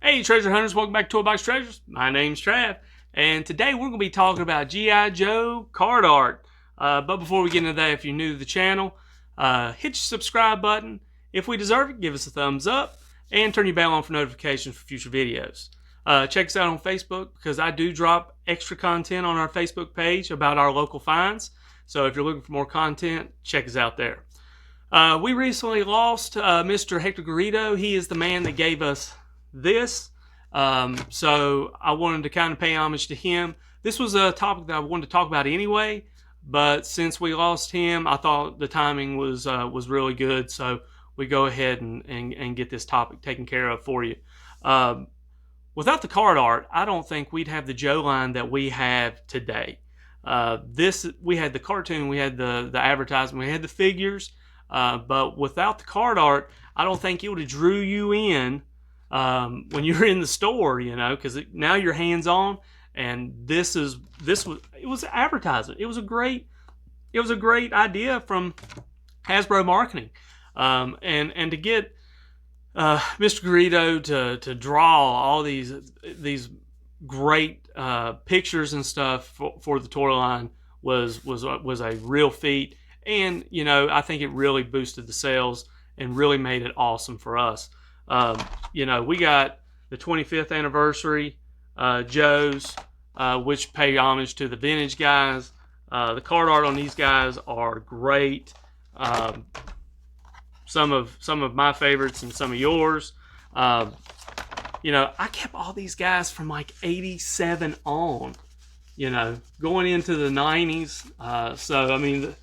Hey treasure hunters, welcome back to Toolbox Treasures. My name's Trav, and today we're going to be talking about G.I. Joe card art. But before we get into that, if you're new to the channel, hit your subscribe button. If we deserve it, give us a thumbs up, and turn your bell on for notifications for future videos. Check us out on Facebook, because I do drop extra content on our Facebook page about our local finds. So if you're looking for more content, check us out there. We recently lost Mr. Hector Garrido. He is the man that gave us this, so I wanted to kind of pay homage to him. This was a topic that I wanted to talk about anyway, but since we lost him, I thought the timing was really good, so we go ahead and get this topic taken care of for you. Without the card art, I don't think we'd have the Joe line that we have today. We had the cartoon, we had the advertisement, we had the figures, but without the card art, I don't think it would have drew you in when you're in the store, you know, because now you're hands on, and it was advertisement. It was a great idea from Hasbro marketing, and to get Mr. Garrido to draw all these great pictures and stuff for the toy line was a real feat, and you know, I think it really boosted the sales and really made it awesome for us. You know, we got the 25th anniversary Joes, which pay homage to the vintage guys. The card art on these guys are great. Some of my favorites and some of yours. You know, I kept all these guys from like 87 on, you know, going into the 90s. So, I mean,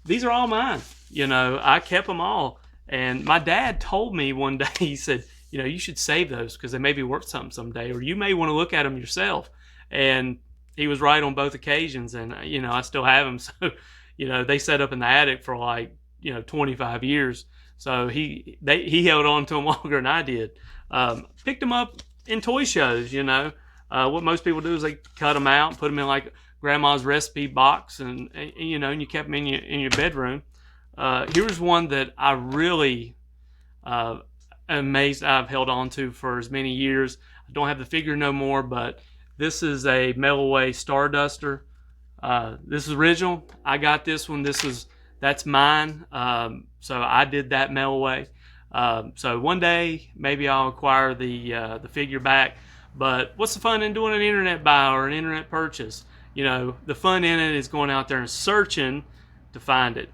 these are all mine. You know, I kept them all. And my dad told me one day, he said, you know, you should save those because they may be worth something someday, or you may want to look at them yourself. And he was right on both occasions, and, you know, I still have them. So, you know, they set up in the attic for like, you know, 25 years. So he held on to them longer than I did. Picked them up in toy shows, you know. What most people do is they cut them out, put them in like grandma's recipe box, and you know, and you kept them in your bedroom. Here's one that I really am amazed I've held on to for as many years. I don't have the figure no more, but this is a Metal-Away Starduster. This is original. I got this one. That's mine. So I did that Metal-Away. So one day maybe I'll acquire the figure back. But what's the fun in doing an internet buy or an internet purchase? You know, the fun in it is going out there and searching to find it.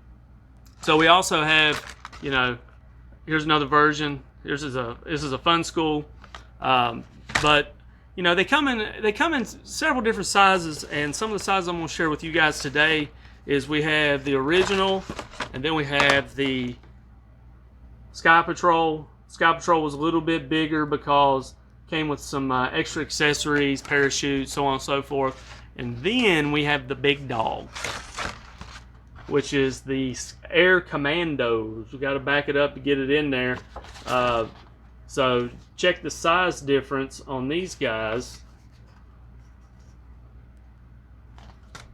So we also have, you know, here's another version. This is a Fun School, but you know, they come in several different sizes, and some of the sizes I'm going to share with you guys today is we have the original, and then we have the Sky Patrol. Sky Patrol was a little bit bigger because it came with some extra accessories, parachutes, so on and so forth, and then we have the big dog, which is the Air Commandos. We got to back it up to get it in there. So check the size difference on these guys.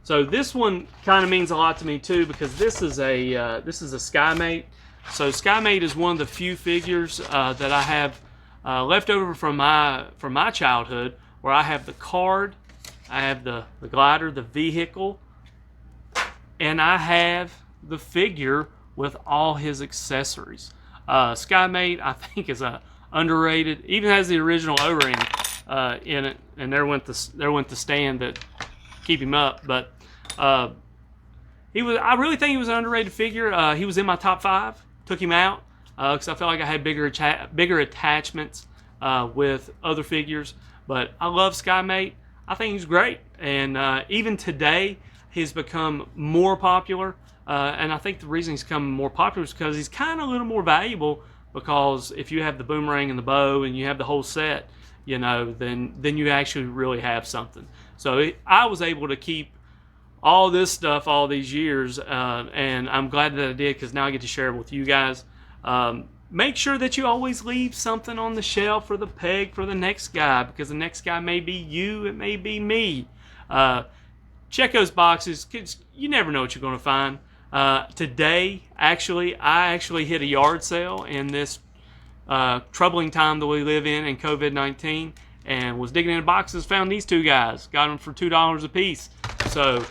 So this one kind of means a lot to me too, because this is a SkyMate. So SkyMate is one of the few figures that I have left over from my childhood, where I have the card, I have the glider, the vehicle, and I have the figure with all his accessories. SkyMate, I think, is underrated. Even has the original O-ring in it, and there went the stand that keep him up. But I really think he was an underrated figure. He was in my top 5. Took him out because I felt like I had bigger attachments with other figures. But I love SkyMate. I think he's great, and even today he's become more popular. And I think the reason he's become more popular is because he's kind of a little more valuable, because if you have the boomerang and the bow and you have the whole set, you know, then you actually really have something. So I was able to keep all this stuff all these years, and I'm glad that I did, because now I get to share it with you guys. Make sure that you always leave something on the shelf or the peg for the next guy, because the next guy may be you, it may be me. Check those boxes, because you never know what you're going to find. Today, I actually hit a yard sale in this troubling time that we live in COVID-19, and was digging in boxes, found these two guys, got them for $2 a piece. So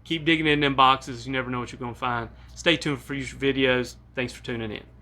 keep digging in them boxes. You never know what you're going to find. Stay tuned for future videos. Thanks for tuning in.